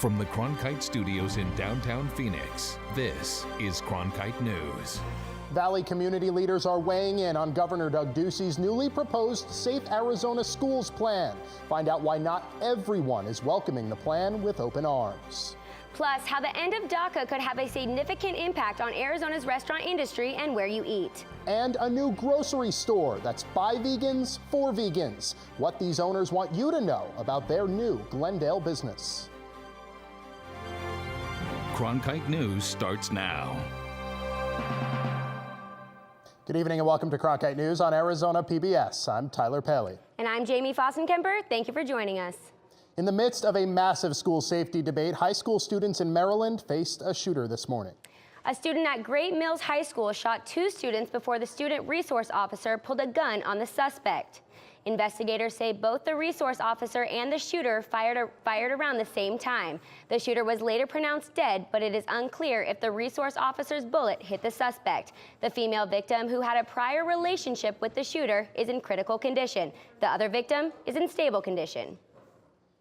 From the Cronkite studios in downtown Phoenix, this is Cronkite News. Valley community leaders are weighing in on Governor Doug Ducey's newly proposed Safe Arizona Schools plan. Find out why not everyone is welcoming the plan with open arms. Plus, how the end of DACA could have a significant impact on Arizona's restaurant industry and where you eat. And a new grocery store that's by vegans for vegans. What these owners want you to know about their new Glendale business. Cronkite News starts now. Good evening and welcome to Cronkite News on Arizona PBS. I'm Tyler Paley. And I'm Jamie Fossenkemper. Thank you for joining us. In the midst of a massive school safety debate, high school students in Maryland faced a shooter this morning. A student at Great Mills High School shot two students before the student resource officer pulled a gun on the suspect. Investigators say both the resource officer and the shooter fired around the same time. The shooter was later pronounced dead, but it is unclear if the resource officer's bullet hit the suspect. The female victim, who had a prior relationship with the shooter, is in critical condition. The other victim is in stable condition.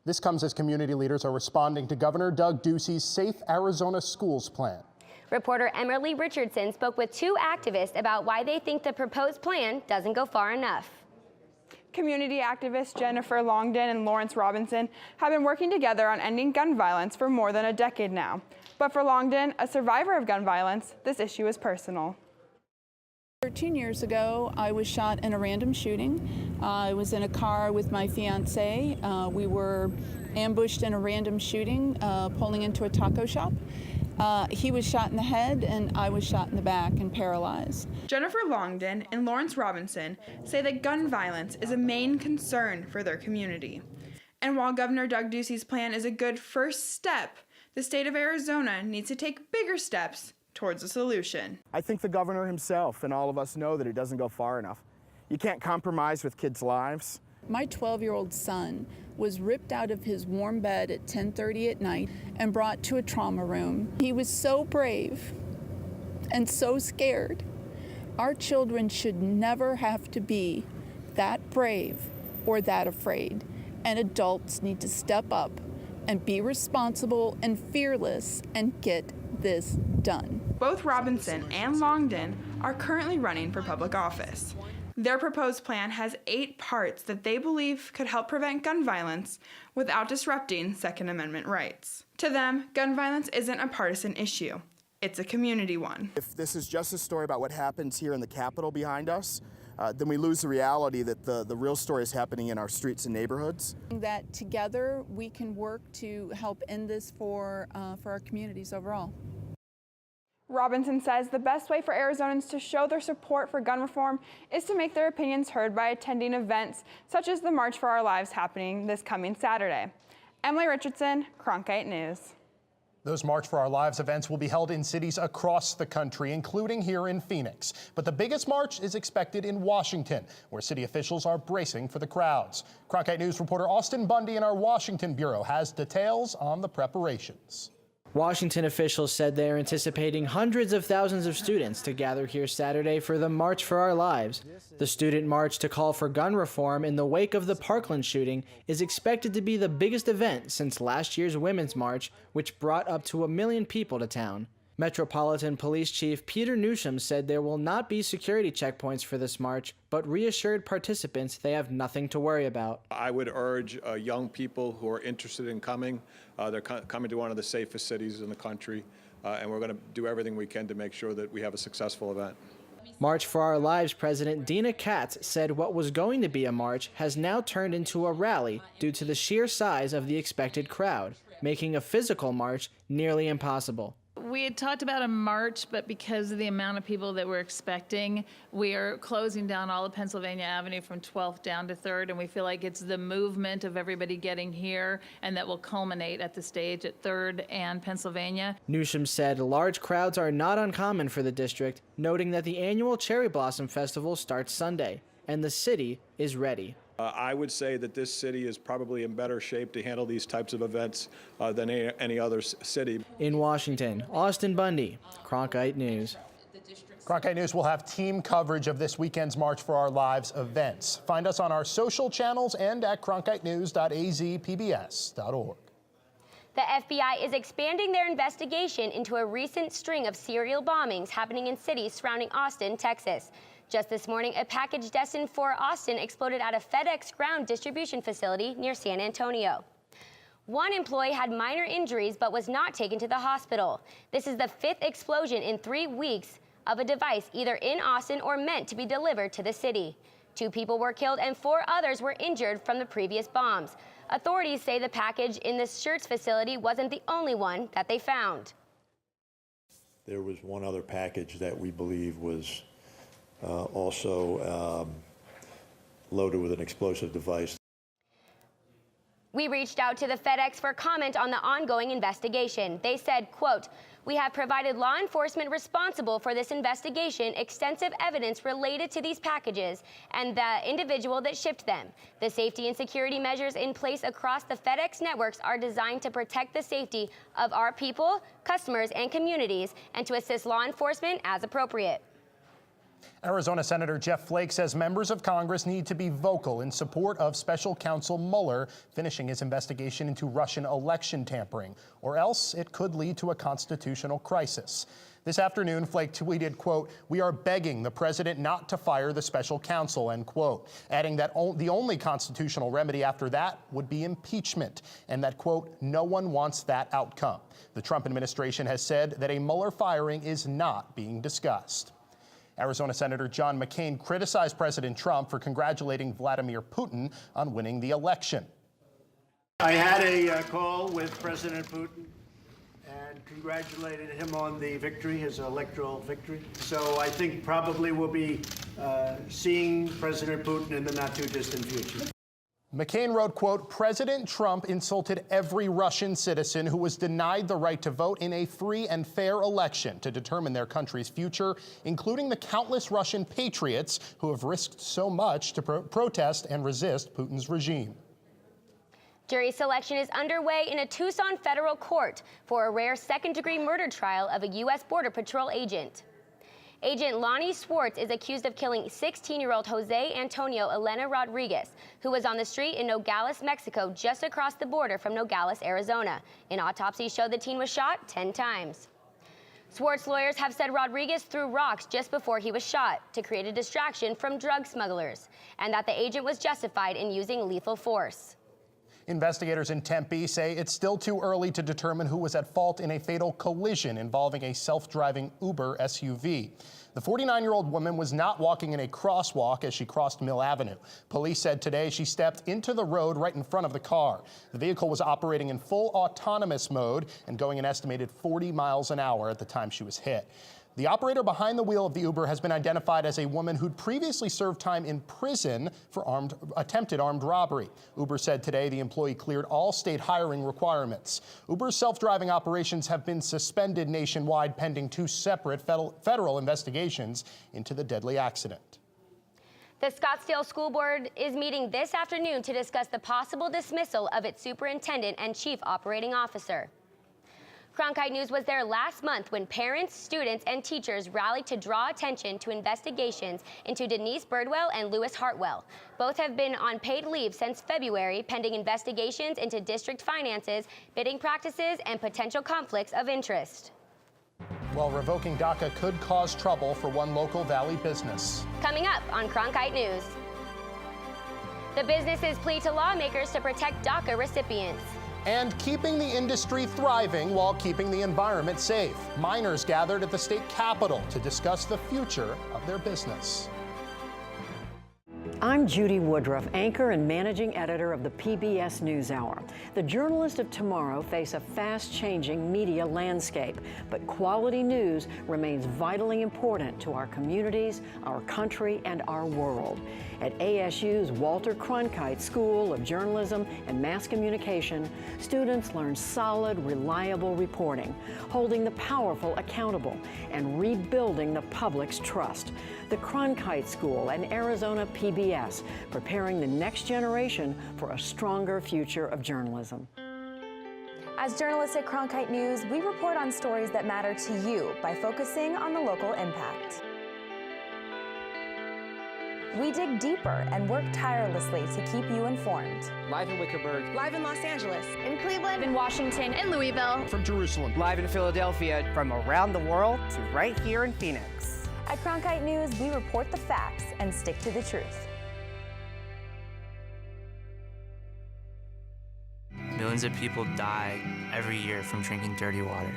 This comes as community leaders are responding to Governor Doug Ducey's Safe Arizona Schools plan. Reporter Emily Richardson spoke with two activists about why they think the proposed plan doesn't go far enough. Community activists Jennifer Longden and Lawrence Robinson have been working together on ending gun violence for more than a decade now. But for Longden, a survivor of gun violence, this issue is personal. 13 years ago, I was shot in a random shooting. I was in a car with my fiance. We were ambushed in a random shooting, pulling into a taco shop. He was shot in the head and I was shot in the back and paralyzed. Jennifer Longden and Lawrence Robinson say that gun violence is a main concern for their community. And while Governor Doug Ducey's plan is a good first step, the state of Arizona needs to take bigger steps towards a solution. I think the governor himself and all of us know that it doesn't go far enough. You can't compromise with kids' lives. My 12-year-old son was ripped out of his warm bed at 10:30 at night and brought to a trauma room. He was so brave and so scared. Our children should never have to be that brave or that afraid. And adults need to step up and be responsible and fearless and get this done. Both Robinson and Longden are currently running for public office. Their proposed plan has 8 parts that they believe could help prevent gun violence without disrupting Second Amendment rights. To them, gun violence isn't a partisan issue. It's a community one. If this is just a story about what happens here in the Capitol behind us, then we lose the reality that the real story is happening in our streets and neighborhoods. That together we can work to help end this for our communities overall. Robinson says the best way for Arizonans to show their support for gun reform is to make their opinions heard by attending events such as the March for Our Lives happening this coming Saturday. Emily Richardson, Cronkite News. Those March for Our Lives events will be held in cities across the country, including here in Phoenix. But the biggest march is expected in Washington, where city officials are bracing for the crowds. Cronkite News reporter Austin Bundy in our Washington bureau has details on the preparations. Washington officials said they are anticipating hundreds of thousands of students to gather here Saturday for the March for Our Lives. The student march to call for gun reform in the wake of the Parkland shooting is expected to be the biggest event since last year's Women's March, which brought up to 1 million people to town. Metropolitan Police Chief Peter Newsham said there will not be security checkpoints for this march, but reassured participants they have nothing to worry about. I would urge young people who are interested in coming. They're coming to one of the safest cities in the country, and we're going to do everything we can to make sure that we have a successful event. March for Our Lives President Dina Katz said what was going to be a march has now turned into a rally due to the sheer size of the expected crowd, making a physical march nearly impossible. We had talked about a march, but because of the amount of people that we're expecting, we are closing down all of Pennsylvania Avenue from 12th down to 3rd, and we feel like it's the movement of everybody getting here, and that will culminate at the stage at 3rd and Pennsylvania. Newsham said large crowds are not uncommon for the district, noting that the annual Cherry Blossom Festival starts Sunday, and the city is ready. I would say that this city is probably in better shape to handle these types of events than any other city. In Washington, Austin Bundy, Cronkite News. Cronkite News will have team coverage of this weekend's March for Our Lives events. Find us on our social channels and at cronkitenews.azpbs.org. The FBI is expanding their investigation into a recent string of serial bombings happening in cities surrounding Austin, Texas. Just this morning, a package destined for Austin exploded at a FedEx ground distribution facility near San Antonio. One employee had minor injuries but was not taken to the hospital. This is the 5th explosion in 3 weeks of a device either in Austin or meant to be delivered to the city. 2 people were killed and 4 others were injured from the previous bombs. Authorities say the package in the Schertz facility wasn't the only one that they found. There was one other package that we believe was also loaded with an explosive device. We reached out to the FedEx for comment on the ongoing investigation. They said, quote, "We have provided law enforcement responsible for this investigation extensive evidence related to these packages and the individual that shipped them. The safety and security measures in place across the FedEx networks are designed to protect the safety of our people, customers, and communities, and to assist law enforcement as appropriate." Arizona Senator Jeff Flake says members of Congress need to be vocal in support of Special Counsel Mueller finishing his investigation into Russian election tampering, or else it could lead to a constitutional crisis. This afternoon, Flake tweeted, quote, "We are begging the president not to fire the special counsel," end quote, adding that the only constitutional remedy after that would be impeachment, and that, quote, "No one wants that outcome." The Trump administration has said that a Mueller firing is not being discussed. Arizona Senator John McCain criticized President Trump for congratulating Vladimir Putin on winning the election. I had a call with President Putin and congratulated him on the victory, his electoral victory. So I think probably we'll be seeing President Putin in the not-too-distant future. McCain wrote, quote, "President Trump insulted every Russian citizen who was denied the right to vote in a free and fair election to determine their country's future, including the countless Russian patriots who have risked so much to protest and resist Putin's regime." Jury selection is underway in a Tucson federal court for a rare second-degree murder trial of a U.S. Border Patrol agent. Agent Lonnie Swartz is accused of killing 16-year-old Jose Antonio Elena Rodriguez, who was on the street in Nogales, Mexico, just across the border from Nogales, Arizona. An autopsy showed the teen was shot 10 times. Swartz lawyers have said Rodriguez threw rocks just before he was shot to create a distraction from drug smugglers, and that the agent was justified in using lethal force. Investigators in Tempe say it's still too early to determine who was at fault in a fatal collision involving a self-driving Uber SUV. The 49-year-old woman was not walking in a crosswalk as she crossed Mill Avenue. Police said today she stepped into the road right in front of the car. The vehicle was operating in full autonomous mode and going an estimated 40 miles an hour at the time she was hit. The operator behind the wheel of the Uber has been identified as a woman who'd previously served time in prison for attempted armed robbery. Uber said today the employee cleared all state hiring requirements. Uber's self-driving operations have been suspended nationwide pending 2 separate federal investigations into the deadly accident. The Scottsdale School Board is meeting this afternoon to discuss the possible dismissal of its superintendent and chief operating officer. Cronkite News was there last month when parents, students, and teachers rallied to draw attention to investigations into Denise Birdwell and Lewis Hartwell. Both have been on paid leave since February, pending investigations into district finances, bidding practices, and potential conflicts of interest. Well, revoking DACA could cause trouble for one local Valley business. Coming up on Cronkite News. The businesses plead to lawmakers to protect DACA recipients. And keeping the industry thriving while keeping the environment safe. Miners gathered at the state capitol to discuss the future of their business. I'm Judy Woodruff, anchor and managing editor of the PBS NewsHour. The journalists of tomorrow face a fast-changing media landscape, but quality news remains vitally important to our communities, our country, and our world. At ASU's Walter Cronkite School of Journalism and Mass Communication, students learn solid, reliable reporting, holding the powerful accountable, and rebuilding the public's trust. The Cronkite School and Arizona PBS, preparing the next generation for a stronger future of journalism. As journalists at Cronkite News, we report on stories that matter to you by focusing on the local impact. We dig deeper and work tirelessly to keep you informed. Live in Wickerburg. Live in Los Angeles. In Cleveland, In Washington. in Louisville, From Jerusalem. Live in Philadelphia. From around the world to right here in Phoenix. At Cronkite News, we report the facts and stick to the truth. Millions of people die every year from drinking dirty water.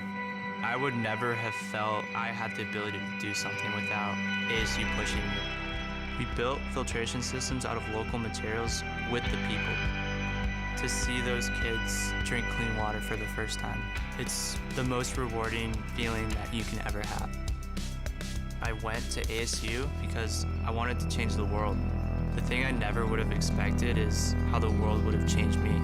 I would never have felt I had the ability to do something without ASU pushing me. We built filtration systems out of local materials with the people. To see those kids drink clean water for the first time, it's the most rewarding feeling that you can ever have. I went to ASU because I wanted to change the world. The thing I never would have expected is how the world would have changed me.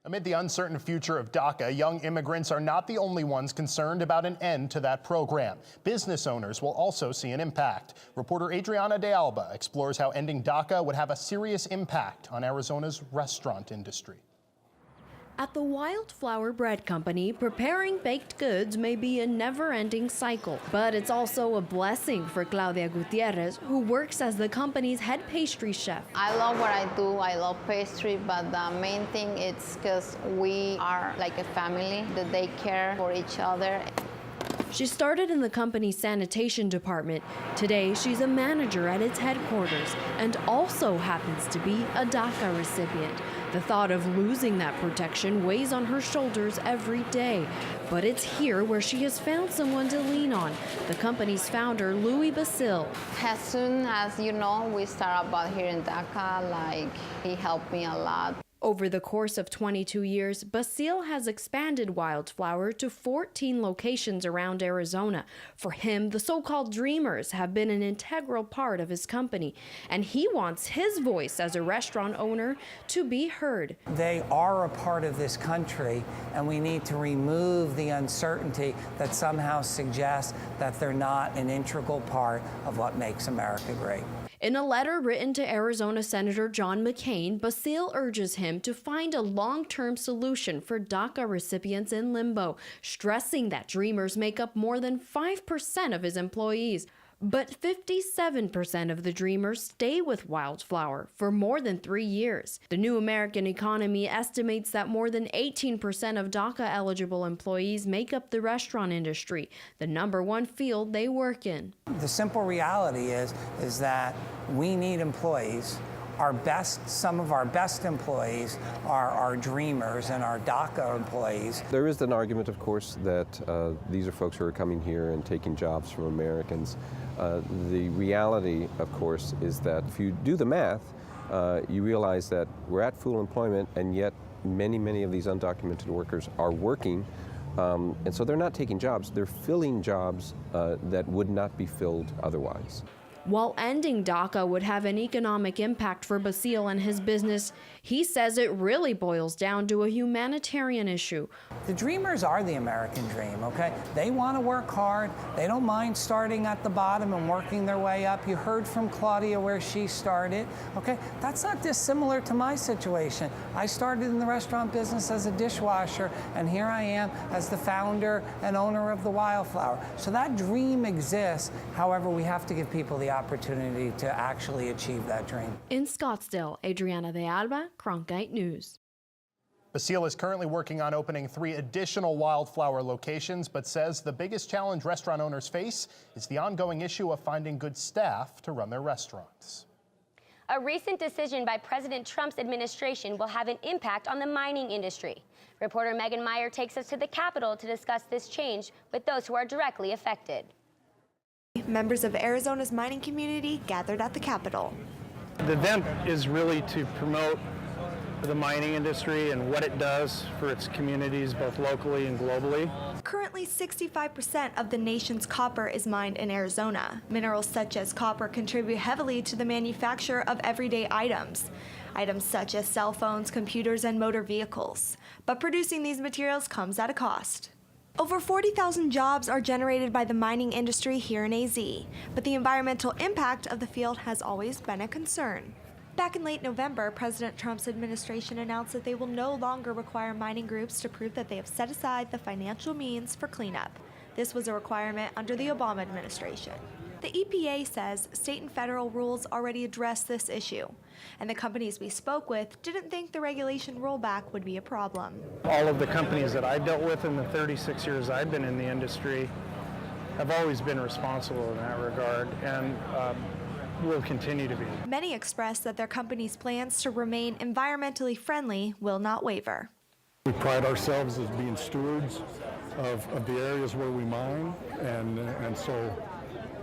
Amid the uncertain future of DACA, young immigrants are not the only ones concerned about an end to that program. Business owners will also see an impact. Reporter Adriana de Alba explores how ending DACA would have a serious impact on Arizona's restaurant industry. At the Wildflower Bread Company, preparing baked goods may be a never-ending cycle, but it's also a blessing for Claudia Gutierrez, who works as the company's head pastry chef. I love what I do. I love pastry, but the main thing is because we are like a family, that they care for each other. She started in the company's sanitation department. Today, she's a manager at its headquarters and also happens to be a DACA recipient. The thought of losing that protection weighs on her shoulders every day. But it's here where she has found someone to lean on, the company's founder, Louis Basil. As soon as, we start about here in DACA, he helped me a lot. Over the course of 22 years, Basil has expanded Wildflower to 14 locations around Arizona. For him, the so-called dreamers have been an integral part of his company, and he wants his voice as a restaurant owner to be heard. They are a part of this country, and we need to remove the uncertainty that somehow suggests that they're not an integral part of what makes America great. In a letter written to Arizona Senator John McCain, Basil urges him to find a long-term solution for DACA recipients in limbo, stressing that dreamers make up more than 5% of his employees. But 57% of the dreamers stay with Wildflower for more than 3 years. The New American Economy estimates that more than 18% of DACA-eligible employees make up the restaurant industry, the #1 field they work in. The simple reality is that we need employees. Some of our best employees are our dreamers and our DACA employees. There is an argument, of course, that these are folks who are coming here and taking jobs from Americans. The reality, of course, is that if you do the math, you realize that we're at full employment, and yet many of these undocumented workers are working. And so they're not taking jobs, they're filling jobs that would not be filled otherwise. While ending DACA would have an economic impact for Basil and his business, he says it really boils down to a humanitarian issue. The dreamers are the American dream, okay? They want to work hard. They don't mind starting at the bottom and working their way up. You heard from Claudia where she started, okay? That's not dissimilar to my situation. I started in the restaurant business as a dishwasher, and here I am as the founder and owner of the Wildflower. So that dream exists. However, we have to give people the opportunity to actually achieve that dream. In Scottsdale, Adriana de Alba, Cronkite News. Basil is currently working on opening 3 additional Wildflower locations, but says the biggest challenge restaurant owners face is the ongoing issue of finding good staff to run their restaurants. A recent decision by President Trump's administration will have an impact on the mining industry. Reporter Megan Meyer takes us to the Capitol to discuss this change with those who are directly affected. Members of Arizona's mining community gathered at the Capitol. The event is really to promote the mining industry and what it does for its communities, both locally and globally. Currently, 65% of the nation's copper is mined in Arizona. Minerals such as copper contribute heavily to the manufacture of everyday items such as cell phones, computers, and motor vehicles. But producing these materials comes at a cost. Over 40,000 jobs are generated by the mining industry here in AZ, but the environmental impact of the field has always been a concern. Back in late November, President Trump's administration announced that they will no longer require mining groups to prove that they have set aside the financial means for cleanup. This was a requirement under the Obama administration. The EPA says state and federal rules already address this issue, and the companies we spoke with didn't think the regulation rollback would be a problem. All of the companies that I dealt with in the 36 years I've been in the industry have always been responsible in that regard, and will continue to be. Many expressed that their company's plans to remain environmentally friendly will not waver. We pride ourselves as being stewards of the areas where we mine, and so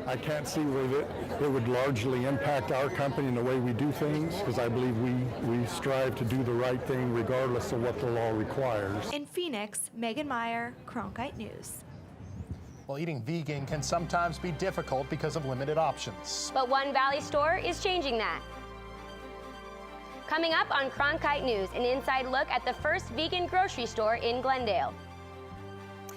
I can't see where it would largely impact our company in the way we do things, because I believe we strive to do the right thing regardless of what the law requires. In Phoenix, Megan Meyer, Cronkite News. Well, eating vegan can sometimes be difficult because of limited options. But one Valley store is changing that. Coming up on Cronkite News, an inside look at the first vegan grocery store in Glendale.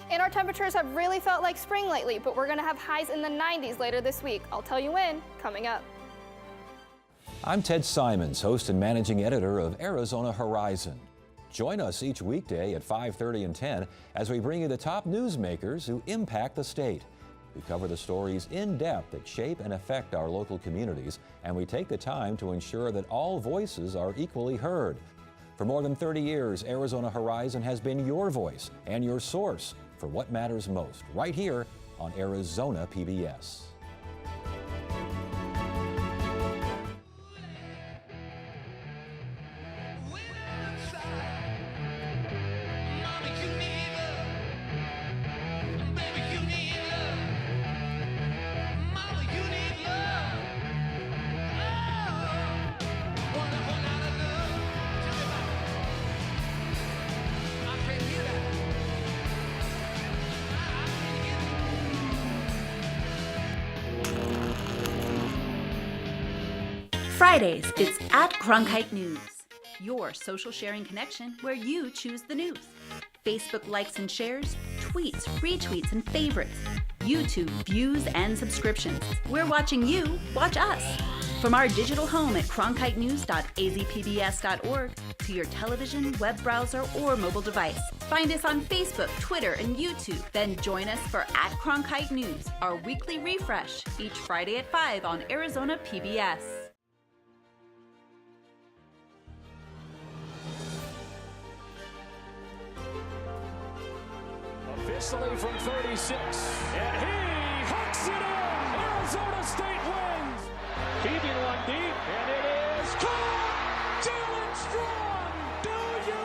And our temperatures have really felt like spring lately, but we're going to have highs in the 90s later this week. I'll tell you when, coming up. I'm Ted Simons, host and managing editor of Arizona Horizon. Join us each weekday at 5:30 and 10 as we bring you the top newsmakers who impact the state. We cover the stories in depth that shape and affect our local communities, and we take the time to ensure that all voices are equally heard. For more than 30 years, Arizona Horizon has been your voice and your source for what matters most, right here on Arizona PBS. Fridays, it's at Cronkite News, your social sharing connection where you choose the news. Facebook likes and shares, tweets, retweets, and favorites. YouTube views and subscriptions. We're watching you watch us. From our digital home at cronkitenews.azpbs.org to your television, web browser, or mobile device. Find us on Facebook, Twitter, and YouTube. Then join us for at Cronkite News, our weekly refresh, each Friday at 5 on Arizona PBS. Officially from 36, and he hooks it in. Arizona State wins. Keeping one deep, and it is caught. Jalen Strong, do you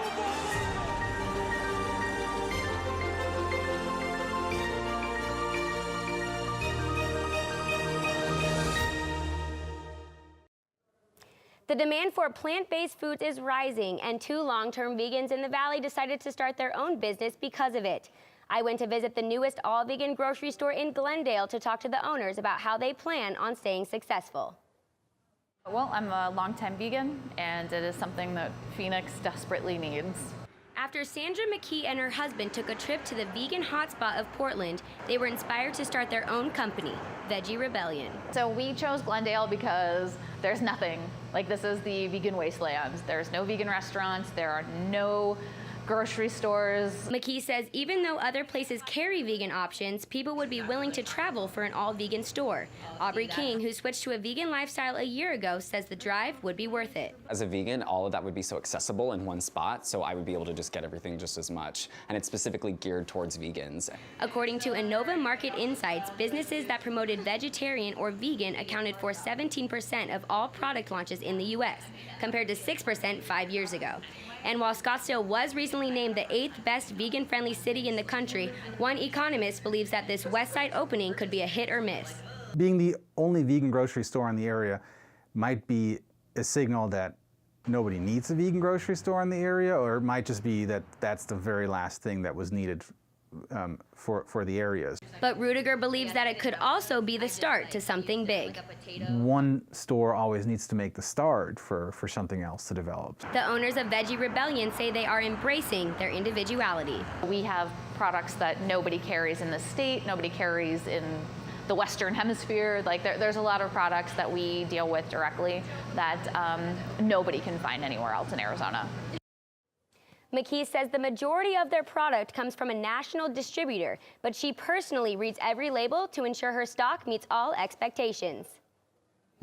The demand for plant-based foods is rising, and 2 long-term vegans in the Valley decided to start their own business because of it. I went to visit the newest all-vegan grocery store in Glendale to talk to the owners about how they plan on staying successful. Well, I'm a longtime vegan, and it is something that Phoenix desperately needs. After Sandra McKee and her husband took a trip to the vegan hotspot of Portland, they were inspired to start their own company, Veggie Rebellion. So we chose Glendale because there's nothing. Like, this is the vegan wasteland. There's no vegan restaurants, there are no grocery stores. McKee says even though other places carry vegan options, people would be willing to travel for an all-vegan store. Aubrey King, who switched to a vegan lifestyle a year ago, says the drive would be worth it. As a vegan, all of that would be so accessible in one spot, so I would be able to just get everything just as much. And it's specifically geared towards vegans. According to Innova Market Insights, businesses that promoted vegetarian or vegan accounted for 17% of all product launches in the U.S., compared to 6% 5 years ago. And while Scottsdale was recently named the 8th best vegan-friendly city in the country, one economist believes that this West Side opening could be a hit or miss. Being the only vegan grocery store in the area might be a signal that nobody needs a vegan grocery store in the area, or it might just be that that's the very last thing that was needed for the areas. But Rudiger believes that it could also be the start to something big. One store always needs to make the start for something else to develop. The owners of Veggie Rebellion say they are embracing their individuality. We have products that nobody carries in the state, nobody carries in the Western Hemisphere. Like there's a lot of products that we deal with directly that nobody can find anywhere else in Arizona. McKee says the majority of their product comes from a national distributor, but she personally reads every label to ensure her stock meets all expectations.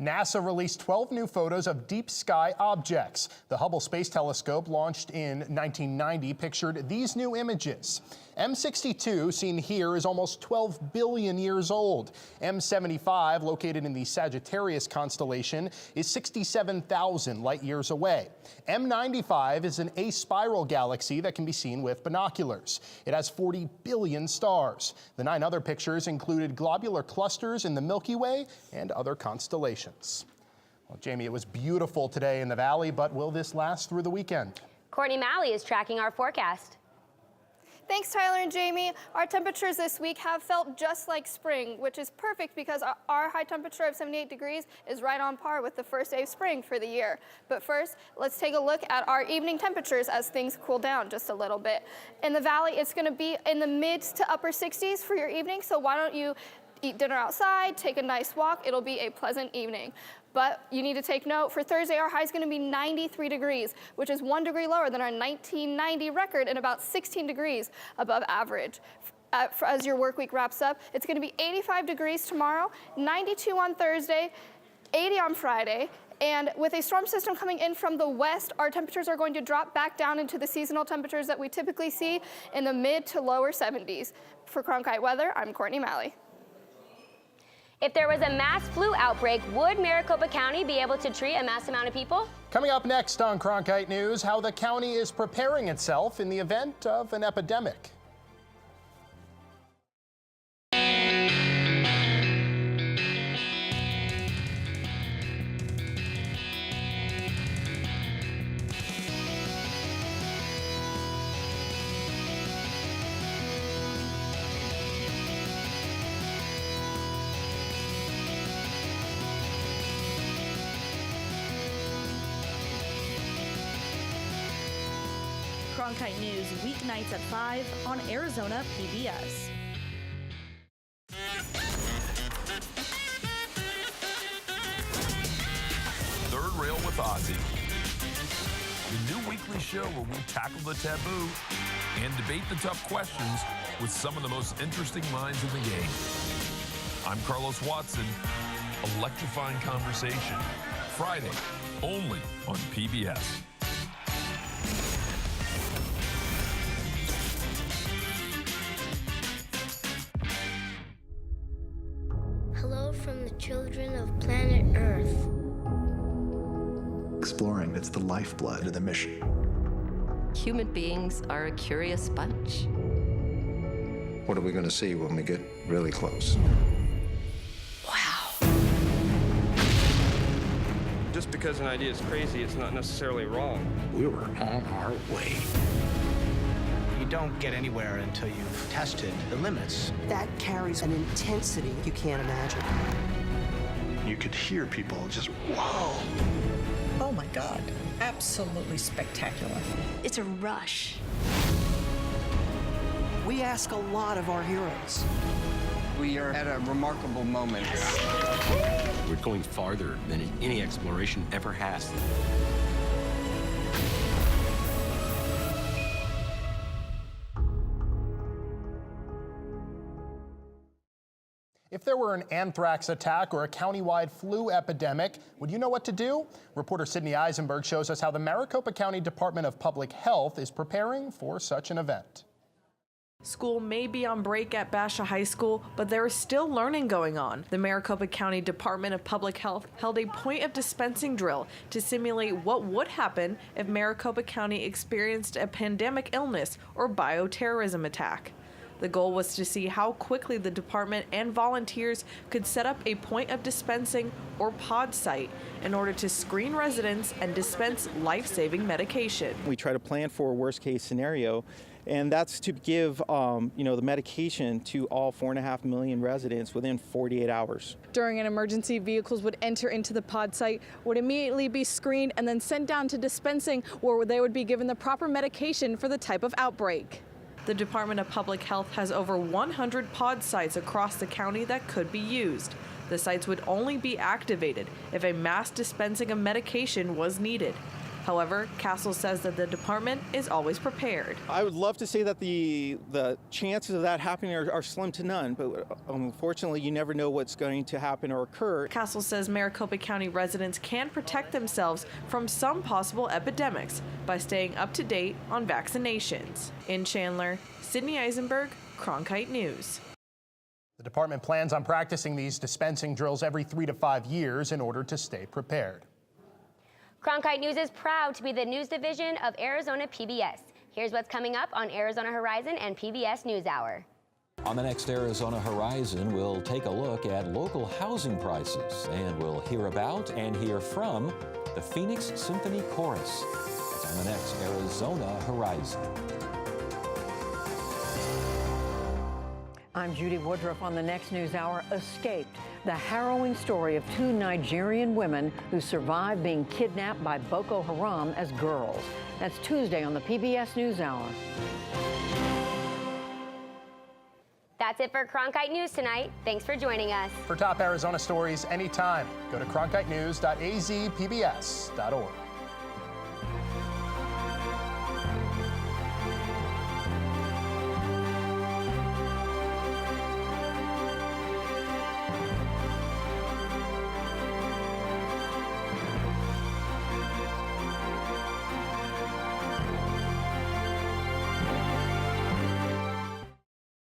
NASA released 12 new photos of deep sky objects. The Hubble Space Telescope, launched in 1990, pictured these new images. M62, seen here, is almost 12 billion years old. M75, located in the Sagittarius constellation, is 67,000 light years away. M95 is an aspiral galaxy that can be seen with binoculars. It has 40 billion stars. The 9 other pictures included globular clusters in the Milky Way and other constellations. Well, Jamie, it was beautiful today in the valley, but will this last through the weekend? Courtney Malley is tracking our forecast. Thanks, Tyler and Jamie. Our temperatures this week have felt just like spring, which is perfect because our high temperature of 78 degrees is right on par with the first day of spring for the year. But first, let's take a look at our evening temperatures as things cool down just a little bit. In the valley, it's going to be in the mid to upper 60s for your evening, so why don't you eat dinner outside, take a nice walk. It'll be a pleasant evening. But you need to take note, for Thursday, our high is going to be 93 degrees, which is 1 degree lower than our 1990 record and about 16 degrees above average. As your work week wraps up, it's going to be 85 degrees tomorrow, 92 on Thursday, 80 on Friday. And with a storm system coming in from the west, our temperatures are going to drop back down into the seasonal temperatures that we typically see in the mid to lower 70s. For Cronkite Weather, I'm Courtney Malley. If there was a mass flu outbreak, would Maricopa County be able to treat a mass amount of people? Coming up next on Cronkite News, how the county is preparing itself in the event of an epidemic. Cronkite News, weeknights at 5 on Arizona PBS. Third Rail with Ozzy, the new weekly show where we tackle the taboo and debate the tough questions with some of the most interesting minds in the game. I'm Carlos Watson, electrifying conversation, Friday, only on PBS. Hello from the children of planet Earth. Exploring, it's the lifeblood of the mission. Human beings are a curious bunch. What are we going to see when we get really close? Just because an idea is crazy, it's not necessarily wrong. We were on our way. You don't get anywhere until you've tested the limits. That carries an intensity you can't imagine. You could hear people just, whoa. Oh my God, absolutely spectacular. It's a rush. We ask a lot of our heroes. We are at a remarkable moment. We're going farther than any exploration ever has. If there were an anthrax attack or a countywide flu epidemic, would you know what to do? Reporter Sydney Eisenberg shows us how the Maricopa County Department of Public Health is preparing for such an event. School may be on break at Basha High School, but there is still learning going on. The Maricopa County Department of Public Health held a point of dispensing drill to simulate what would happen if Maricopa County experienced a pandemic illness or bioterrorism attack. The goal was to see how quickly the department and volunteers could set up a point of dispensing or pod site in order to screen residents and dispense life-saving medication. We try to plan for a worst-case scenario, and that's to give the medication to all 4.5 million residents within 48 hours. During an emergency, vehicles would enter into the pod site, would immediately be screened, and then sent down to dispensing, where they would be given the proper medication for the type of outbreak. The Department of Public Health has over 100 pod sites across the county that could be used. The sites would only be activated if a mass dispensing of medication was needed. However, Counsel says that the department is always prepared. I would love to say that the chances of that happening are slim to none, but unfortunately you never know what's going to happen or occur. Counsel says Maricopa County residents can protect themselves from some possible epidemics by staying up to date on vaccinations. In Chandler, Sydney Eisenberg, Cronkite News. The department plans on practicing these dispensing drills every 3 to 5 years in order to stay prepared. Cronkite News is proud to be the news division of Arizona PBS. Here's what's coming up on Arizona Horizon and PBS NewsHour. On the next Arizona Horizon, we'll take a look at local housing prices, and we'll hear about and hear from the Phoenix Symphony Chorus. That's on the next Arizona Horizon. I'm Judy Woodruff on the next NewsHour. Escaped, the harrowing story of 2 Nigerian women who survived being kidnapped by Boko Haram as girls. That's Tuesday on the PBS NewsHour. That's it for Cronkite News tonight. Thanks for joining us. For top Arizona stories anytime, go to cronkitenews.azpbs.org.